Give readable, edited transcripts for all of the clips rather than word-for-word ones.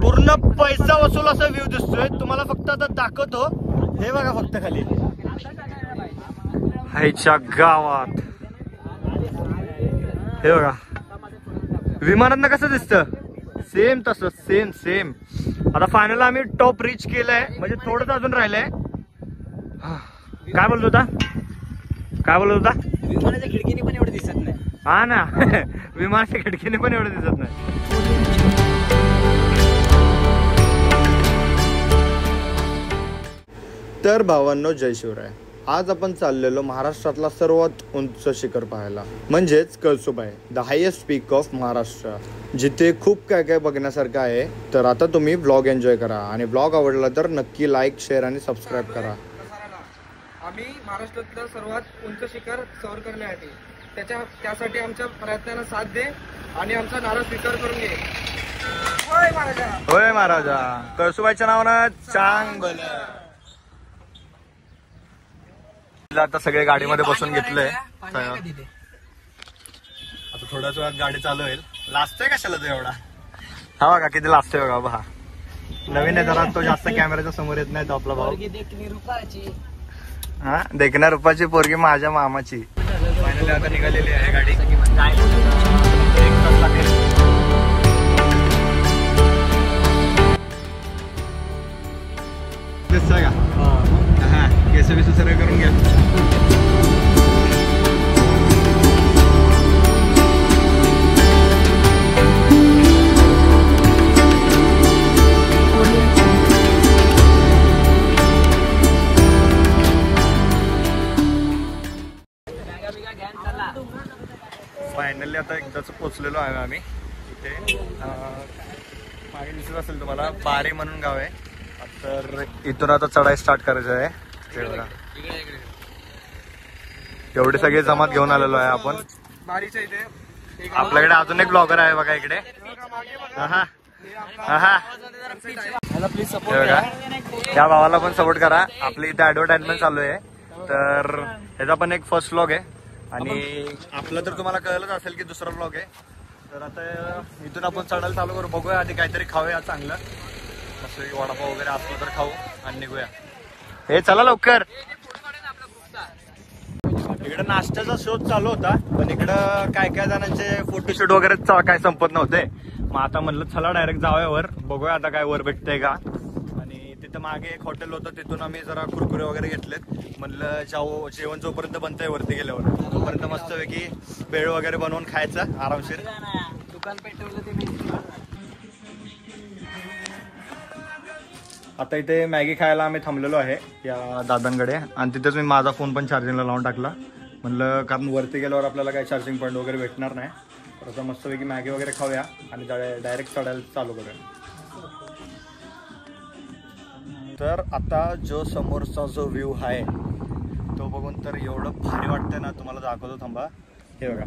पूर्ण पैसा वसूल असा व्ह्यू दिसतोय तुम्हाला. फक्त आता दाखवतो, हे बघा फक्त खाली ह्याच्या गावात हे बघा विमानात कसं दिसतं सेम तसं सेम. आता फायनल आम्ही टॉप रीच केलंय, म्हणजे थोडंच अजून राहिलंय. काय बोलत होता विमानाच्या खिडकीने पण एवढं दिसत नाही. हा ना विमानाच्या खिडकीने पण एवढं दिसत नाही. तर भावांनो, जय शिवराय. आज आपण चाललेलो महाराष्ट्रातला सर्वात उंच शिखर पाहायला, म्हणजेच Kalsubai, the highest peak of Maharashtra, जिथे खूप काय काय बघण्यासारखं आहे. तर आता तुम्ही व्लॉग एन्जॉय करा आणि व्लॉग आवडला तर नक्की लाईक, शेअर आणि सबस्क्राईब करा. आम्ही महाराष्ट्रातलं सर्वात उंच शिखर सर करण्यासाठी त्यासाठी आमच्या प्रयत्नांना साथ दे आणि आमचा नारा स्वीकार करून घे. होय महाराजा. कळसुबाईच्या नावानं चांग भल. आता सगळे गाडीमध्ये बसून घेतलंय. आता थोड्याच वेळात गाडी चालू होईल. लाजतोय कशाला तो एवढा? हा बघा किती लाजतोय बघा. बघा नवीन आहे जरा, तो जास्त कॅमेऱ्याच्या समोर येत नाही तो आपला भाऊ. हा, देखण्या रूपाची पोरगी माझ्या मामाची. फायनली आता निघालेली आहे गाडी. दिसतंय का? हा, केस बिस सरळ करून घ्या. फायनली आता एकदाच पोचलेलो आहे आम्ही इथे. मागे दिसत असेल तुम्हाला बारे म्हणून गाव आहे. तर इथून आता चढाई स्टार्ट करायची आहे. एवढे सगळे जमात घेऊन आलेलो आहे आपण. आपल्याकडे अजून एक ब्लॉगर आहे बघा इकडे. या भावाला पण सपोर्ट करा. आपली इथे ऍडव्हर्टाइजमेंट चालू आहे. तर ह्याचा पण एक फर्स्ट ब्लॉग आहे आणि आपलं तर तुम्हाला कळलंच असेल की दुसरा ब्लॉग आहे. तर आता इथून आपण चढायला चालू करू. बघूया आधी काहीतरी खाऊया चांगलं, मस्त वडापाव वगैरे असलं तर खाऊ आणि निघूया. हे चला लवकर. इकडे नाश्त्याचा शोध चालू होता, पण इकडं काय काय जणांचे फोटोशूट वगैरे काय संपत नव्हते. मग आता म्हणलं चला डायरेक्ट जाऊया वर, बघूया आता काय वर भेटतंय का. आणि तिथं मागे एक हॉटेल होतं, तिथून आम्ही जरा कुरकुरे वगैरे घेतलेत. म्हणलं जेवण जोपर्यंत बनतंय वरती गेल्यावर तोपर्यंत मस्तपैकी भेळ वगैरे बनवून खायचं आरामशीर. दुकान पेटवलं. आता इथे मॅगी खायला आम्ही थांबलेलो आहे या दादांकडे आणि तिथेच मी माझा फोन पण चार्जिंगला लावून टाकला. म्हणलं कारण वरती गेल्यावर आपल्याला काही चार्जिंग पॉईंट वगैरे भेटणार नाही. तर आता मस्तपैकी मॅगी वगैरे खाऊया आणि डायरेक्ट चढायला चालू करूया. तर आता जो समोरचा जो व्ह्यू आहे तो बघून तर एवढं भारी वाटतंय ना, तुम्हाला दाखवतो थांबा. हे बघा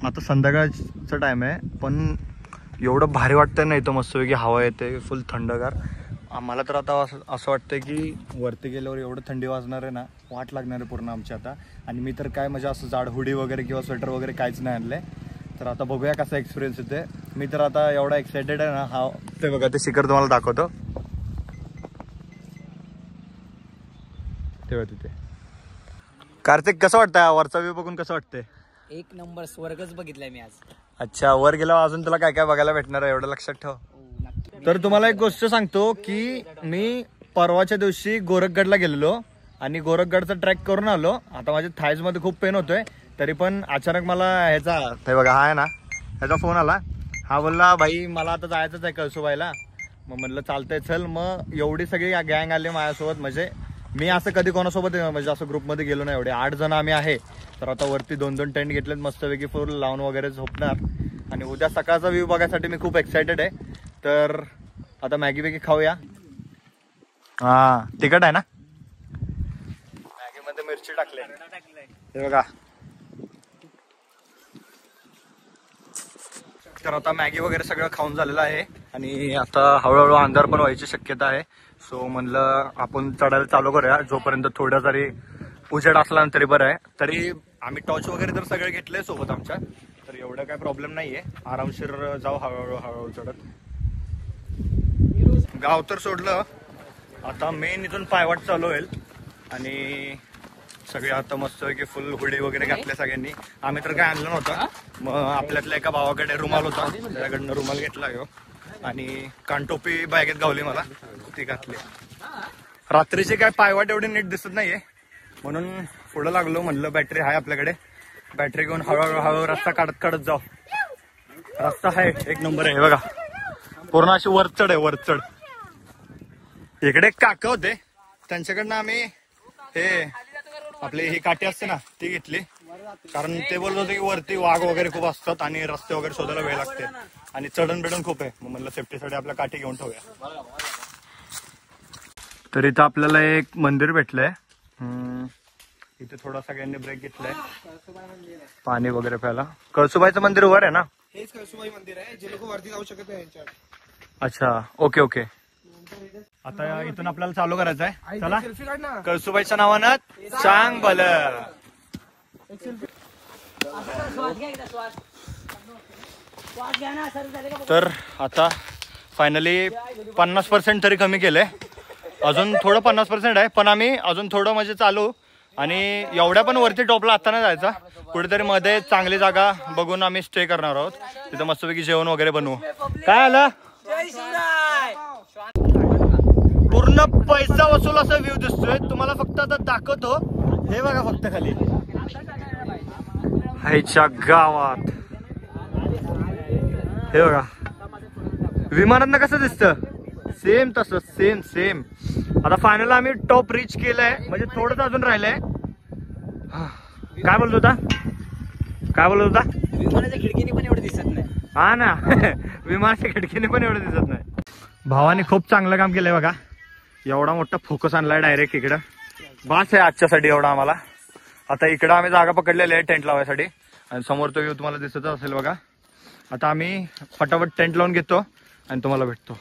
आता संध्याकाळचा टाइम आहे, पण एवढं भारी वाटतंय ना इथं. मस्तपैकी हवा येते, फुल थंडगार. आम्हाला तर आता असं वाटतंय की वरती गेल्यावर एवढं थंडी वाजणार आहे ना, वाट लागणार आहे पूर्ण आमची आता. आणि मी तर काय म्हणजे असं जाड हुडी वगैरे किंवा स्वेटर वगैरे काहीच नाही आणलंय. तर आता बघूया कसा एक्सपिरियन्स येते. मी तर आता एवढा एक्सायटेड आहे ना. हा ते बघा ते शिखर तुम्हाला दाखवतो. तेव्हा तिथे कार्तिक कसं वाटतंय वरचा व्ह्यू बघून? कसं वाटतंय? एक नंबर, स्वर्गच बघितलाय मी आज. अच्छा, वर गेल्यावर अजून तुला काय काय बघायला भेटणार आहे एवढं लक्षात ठेव. तर तुम्हाला एक गोष्ट सांगतो की मी परवाच्या दिवशी गोरखगडला गेलेलो आणि गोरखगडचा ट्रॅक करून आलो. आता माझ्या थायज मध्ये खूप पेन होतोय, तरी पण अचानक मला ह्याचा ते बघा हा आहे ना ह्याचा फोन आला. हा बोलला भाई मला आता जायचंच आहे कळसुबाईला. मग म्हटलं चालतंय चल. मग एवढी सगळी गँग आली माझ्यासोबत. म्हणजे मी असं कधी कोणासोबत म्हणजे असं ग्रुपमध्ये गेलो नाही. एवढे 8 जण आम्ही आहे. तर आता वरती 2-2 टेंट घेतलेत मस्तपैकी फुल लावून वगैरे झोपणार. आणि उद्या सकाळचा व्ह्यू बघायसाठी मी खूप एक्सायटेड आहे. तर आता मॅगी बेगी खाऊया. हा तिखट आहे ना, मॅगी मध्ये मिरची टाकले. हे बघा. तर आता मॅगी वगैरे सगळं खाऊन झालेलं आहे आणि आता हळूहळू अंधार पण व्हायची शक्यता आहे. सो म्हणलं आपण चढायला चालू करूया, जोपर्यंत थोडा जरी उजेड असला तरी बरं आहे. तरी आम्ही टॉर्च वगैरे तर सगळे घेतले सोबत आमच्या. तर एवढं काय प्रॉब्लेम नाहीये, आरामशीर जाऊ हळूहळू हळूहळू चढत. गाव तर सोडलं, आता मेन इथून पायवाट चालू होईल आणि सगळे आता मस्त की फुल हुडी वगैरे घातले सगळ्यांनी. आम्ही तर काय आणलं नव्हतं, मग आपल्यातल्या एका भावाकडे रुमाल होता, त्याच्याकडनं रुमाल घेतला घेऊ आणि कानटोपी बॅगेत गावली मला, ती घातली. रात्रीची काय पायवाट एवढी नीट दिसत नाहीये म्हणून पुढं लागलो, म्हणलं बॅटरी आहे आपल्याकडे, बॅटरी घेऊन हळूहळू हळू रस्ता काढत काढत जाऊ. रस्ता आहे एक नंबर आहे बघा, पूर्ण अशी वरचढ आहे वरचढ. इकडे काका होते, त्यांच्याकडनं आम्ही हे आपली ही काठी असते ना ती घेतली, कारण ते बोलत होते की वरती वाघ वगैरे खूप असतात आणि रस्ते वगैरे शोधायला वेळ लागते आणि चढण बिडण खूप आहे, मग म्हणलं सेफ्टीसाठी आपल्या काठी घेऊन ठेवूया. तर इथं आपल्याला एक मंदिर भेटलंय, इथे थोडा सगळ्यांनी ब्रेक घेतलाय पाणी वगैरे प्यायला. कळसुबाईचं मंदिर वर आहे ना? हेच कळसुबाई मंदिर आहे, जे लोक वरती जाऊ शकत नाही यांच्यात. अच्छा, ओके ओके. आता इथून आपल्याला चालू करायचं आहे, चला. सेल्फी काढ ना. कळसुबाईच्या नावानं सांग भलं. तर आता फायनली 50% तरी कमी केलंय, अजून थोडं 50% आहे, पण आम्ही अजून थोडं म्हणजे चालू आणि एवढ्या पण वरती टॉपला आता नाही जायचा, कुठेतरी मध्ये चांगली जागा बघून आम्ही स्टे करणार आहोत, तिथं मस्तपैकी जेवण वगैरे बनवू. काय आलं? पूर्ण पैसा वसूल असा व्ह्यू दिसतोय तुम्हाला, फक्त आता दाखवतो. हे बघा फक्त खाली ह्याच्या गावात, हे बघा विमानातनं कसं दिसतं, सेम तसं सेम सेम. आता फायनल आम्ही टॉप रीच केलंय, म्हणजे थोडंच अजून राहिलंय. काय बोलत होता, काय बोलत होता? विमानाच्या खिडकीने पण एवढं दिसत नाही. हा ना विमानाच्या खिडकीने पण एवढं दिसत नाही. भावाने खूप चांगलं काम केलंय बघा, एवढा मोठा फोकस आणलाय डायरेक्ट इकडं, बास आहे आजच्यासाठी एवढा आम्हाला. आता इकडं आम्ही जागा पकडलेली आहे टेंट लावायसाठी आणि समोर तो व्ह्यू तुम्हाला दिसत असेल बघा. आता आम्ही फटाफट टेंट लावून घेतो आणि तुम्हाला भेटतो.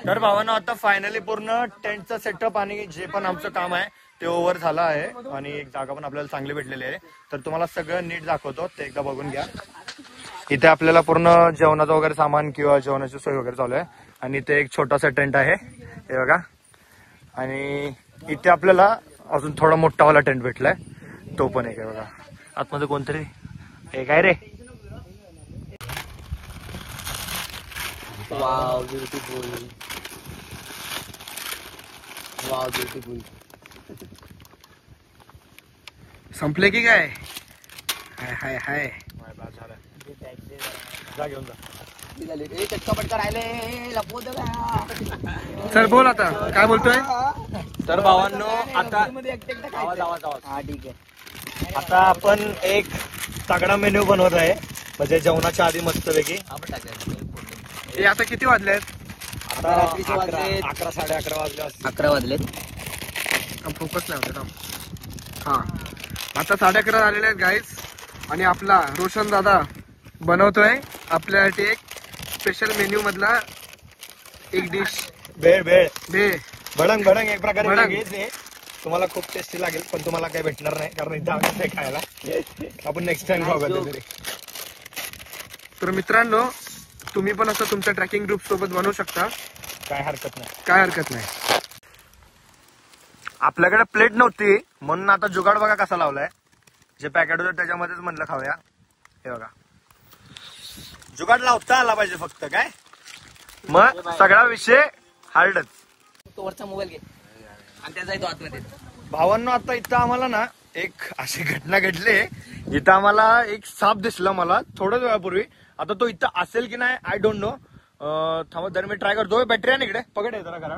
तर भावांनो आता फायनली पूर्ण टेंटचा सेटअप आणि जे पण आमचं काम आहे ते ओव्हर झालं आहे आणि एक जागा पण आपल्याला चांगली भेटलेली आहे, तर तुम्हाला सगळं नीट दाखवतो, ते एकदा बघून घ्या. इथे आपल्याला पूर्ण जेवणाचं वगैरे सामान किंवा जेवणाची सोय वगैरे चालू आहे आणि इथे एक छोटासा टेंट आहे हे बघा, आणि इथे आपल्याला अजून थोडा मोठावाला टेंट भेटलाय, तो पण एक आहे बघा. आतमध्ये कोणतरी हे काय रे, वाव ब्युटिफुल, वाव ब्युटिफुल. संपले की काय? हाय हाय हाय, जा घेऊन जा. चटका पटका राहिले लपवत सर बोल आता काय बोलतोय. तर भावांनो आता आवाज आवाज आवाज. हा ठीक आहे. आता आपण एक तगडा मेन्यू बनवत आहे, म्हणजे जेवणाच्या आधी मस्तपैकी. हे आता किती वाजले आहेत? आता रात्रीचे वाजले 11 11:30 वाजले असतील. 11 वाजलेत. फोकस नाही होते ना. हा आता 11:30 झालेले आहेत गाईज, आणि आपला रोशन दादा बनवतोय आपल्यासाठी एक स्पेशल मेन्यू मधला एक डिश, भेळ भेळ भेळ भडंग भडंग एक प्रकारे भडंग. वेगळीच आहे. तुम्हाला खूप टेस्टी लागेल, पण तुम्हाला काही भेटणार नाही कारण इथं आम्ही नाही खायला, आपण नेक्स्ट टाइम खाऊ कधीतरी. तर मित्रांनो तुम्ही पण असं तुमच्या ट्रॅकिंग ग्रुप सोबत बनवू शकता, काय हरकत नाही. काय हरकत नाही. आपल्याकडे प्लेट नव्हती म्हणून आता जुगाड बघा कसा लावलाय, जे पॅकेट होतं त्याच्यामध्येच म्हणलं खाऊया. हे बघा जुगाड लावता आला पाहिजे फक्त, काय मग सगळा विषय हार्डच. तो वरचा मोबाईल घे आणि त्याचा येतो आतमध्ये. भावांनो आता इथं आम्हाला ना एक अशी घटना घडली, इथं आम्हाला एक साप दिसला मला थोड्याच वेळापूर्वी. आता तो इथं असेल की नाही आय डोंट नो, थांबा जर मी ट्राय करतो. बॅटरी आहे ना इकडे, पकड आहे जरा करा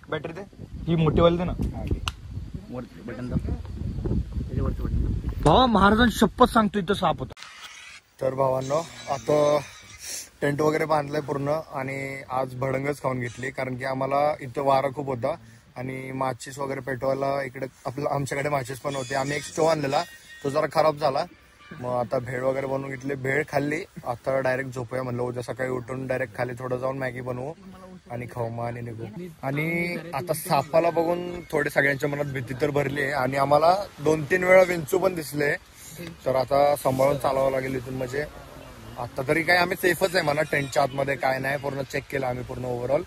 बॅटरी, ते ही मोठी वाली ना बटन भावा महाराजांची शपथ सांगतो इथं साप होता. तर भावांनो आता टेंट वगैरे बांधलंय पूर्ण आणि आज भडंगच खाऊन घेतली, कारण की आम्हाला इथं वारा खूप होता आणि माचीस वगैरे पेटवायला इकडे आमच्याकडे माचीस पण होते. आम्ही एक स्टोव आणलेला, तो जरा खराब झाला, मग आता भेळ वगैरे बनवून घेतली, भेळ खाल्ली. आता डायरेक्ट झोपूया म्हणलं, उद्या सकाळी उठून डायरेक्ट खाली थोडं जाऊन मॅगी बनवू आणि खाऊ मग आणि निघू. आणि आता सापाला बघून थोडे सगळ्यांच्या मनात भीती तर भरली आहे आणि आम्हाला 2-3 वेळा विंचू पण दिसले. तर आता सांभाळून चालवावं लागेल इथून. म्हणजे आता तरी काय आम्ही सेफच आहे म्हणा, टेंटच्या आतमध्ये काय नाही, पूर्ण चेक केलं आम्ही पूर्ण ओव्हरऑल.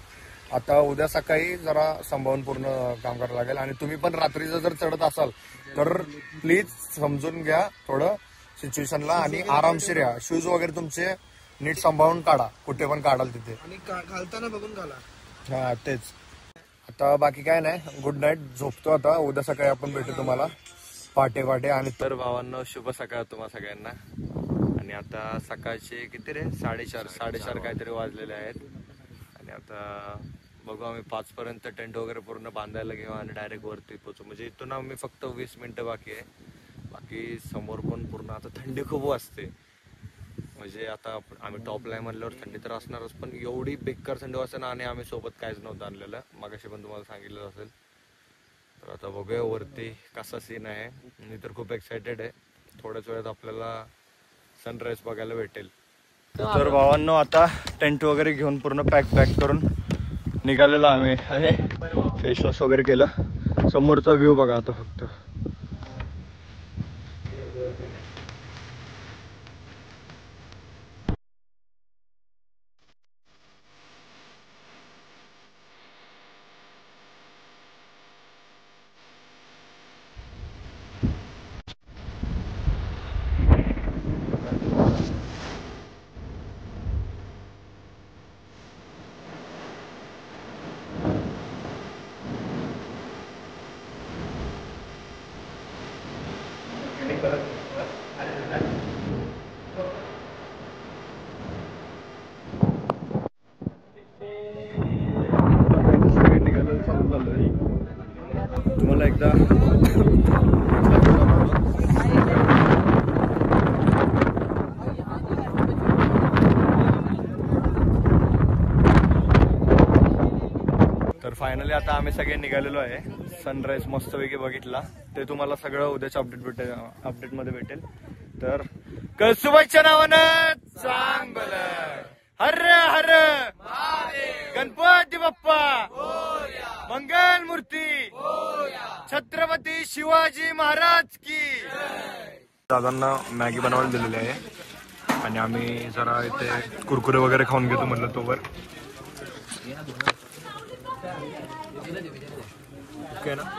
आता उद्या सकाळी जरा सांभाळून पूर्ण काम करावं लागेल. आणि तुम्ही पण रात्रीचं जर चढत असाल तर प्लीज समजून घ्या थोडं सिच्युएशनला आणि आरामशीर या. शूज वगैरे तुमचे नीट सांभाळून काढा, कुठे पण काढाल तिथे, आणि घालताना बघून घाला. हा तेच. आता बाकी काय नाही, गुड नाईट, झोपतो आता. उद्या सकाळी आपण भेटू तुम्हाला पाटे. आणि तर भावांनो शुभ सकाळ तुम्हाला सगळ्यांना. आणि आता सकाळचे किती रे 4:30 काहीतरी वाजलेले आहेत. आणि आता बघू आम्ही 5 पर्यंत टेंट वगैरे पूर्ण बांधायला घेऊ आणि डायरेक्ट वरती पोचू. म्हणजे इथून आम्ही फक्त 20 मिनिटं बाकी आहे. बाकी समोर पण पूर्ण आता थंडी खूप वाजते. म्हणजे आता आम्ही टॉपला म्हणल्यावर थंडी तर असणारच, पण एवढी बेकार थंडी वाजते ना. आणि आम्ही सोबत काहीच नव्हतं आणलेलं, मगाशी पण तुम्हाला सांगितलं असेल. तर आता बघूया वरती कसा सीन आहे. मी तर खूप एक्सायटेड आहे. थोड्याच वेळात आपल्याला सनराईज बघायला भेटेल. तर भावांनो आता टेंट वगैरे घेऊन पूर्ण पॅक करून निघालेलो आम्ही. अरे फेस वॉश वगैरे केलं. समोरचा व्ह्यू बघा आता फक्त. तुम्हाला एकदा तर फायनली आता आम्ही सगळे निघालेलो आहे. सनराईज मस्तपैकी बघितला. ते तुम्हाला सगळं उद्याच्या अपडेटमध्ये भेटेल. तर कळसुबाईच्या नावानं चांगलं हर हर गणपती बाप्पा मंगल मूर्ती छत्रपती शिवाजी महाराज की. दादांना मॅगी बनवायला दिलेली आहे आणि आम्ही जरा इथे कुरकुरे वगैरे खाऊन घेतो म्हटलं तोवर. ओके ना.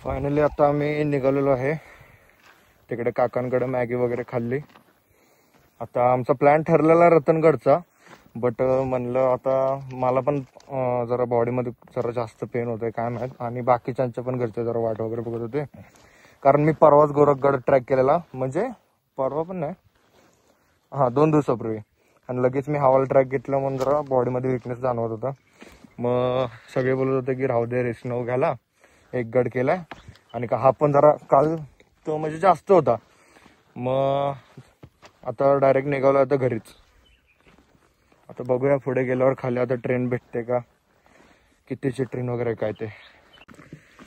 फायनली आता आम्ही निघालेलो आहे. तिकडे काकांकडे मॅगी वगैरे खाल्ली. आता आमचा प्लॅन ठरलेला रतनगडचा, बट म्हणलं आता मला पण जरा बॉडीमध्ये जरा जास्त पेन होतंय काय माहित. आणि बाकीच्यांच्या पण घरचे जरा वाट वगैरे बघत होते. कारण मी परवाच गोरखगड ट्रॅक केलेला, म्हणजे परवा पण नाही, 2 दिवसापूर्वी. आणि लगेच मी हवाला ट्रॅक घेतला म्हणून जरा बॉडीमध्ये विकनेस जाणवत होता. मग सगळे बोलत होते की राहू दे, रेस्ट नको घ्यायला. एक गड केलाय आणि हा पण जरा काल तो म्हणजे जास्त होता. मग आता डायरेक्ट निघालो आता घरीच. आता बघूया पुढे गेल्यावर खाली आता ट्रेन भेटते का, कितीची ट्रेन वगैरे काय ते.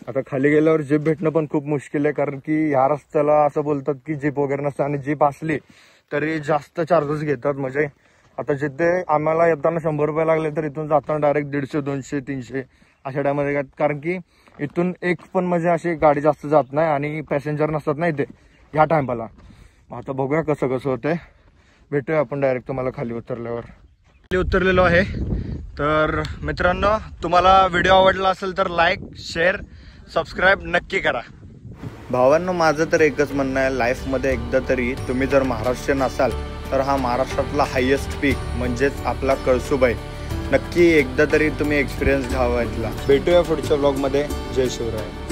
आता खाली गेल्यावर जीप भेटणं पण खूप मुश्किल आहे, कारण की ह्या रस्त्याला असं बोलतात की जीप वगैरे नसतं. आणि जीप असली तरी जास्त चार्जेस घेतात. म्हणजे आता जिथे आम्हाला येताना 100 रुपये लागले तर इथून जाताना डायरेक्ट 150, 200, 300 अशा टायमध्ये. कारण की इथून एक पण म्हणजे अशी गाडी जास्त जात नाही आणि पॅसेंजर नसतात ना इथे ह्या टायमाला. आता बघूया कसं होतंय. भेटूया आपण डायरेक्ट तुम्हाला खाली उतरल्यावर. खाली उतरलेलो आहे. तर मित्रांनो, तुम्हाला व्हिडिओ आवडला असेल तर लाईक, शेअर, सबस्क्राईब नक्की करा. भावांनो, माझं तर एकच म्हणणं आहे, लाईफमध्ये एकदा तरी तुम्ही जर महाराष्ट्रीयन असाल तर हा महाराष्ट्रातला हायेस्ट पीक म्हणजेच आपला कळसुबाई नक्की एकदा तरी तुम्ही एक्सपिरियन्स घ्यावा इथला. भेटूया पुढच्या ब्लॉगमध्ये. जय शिवराय.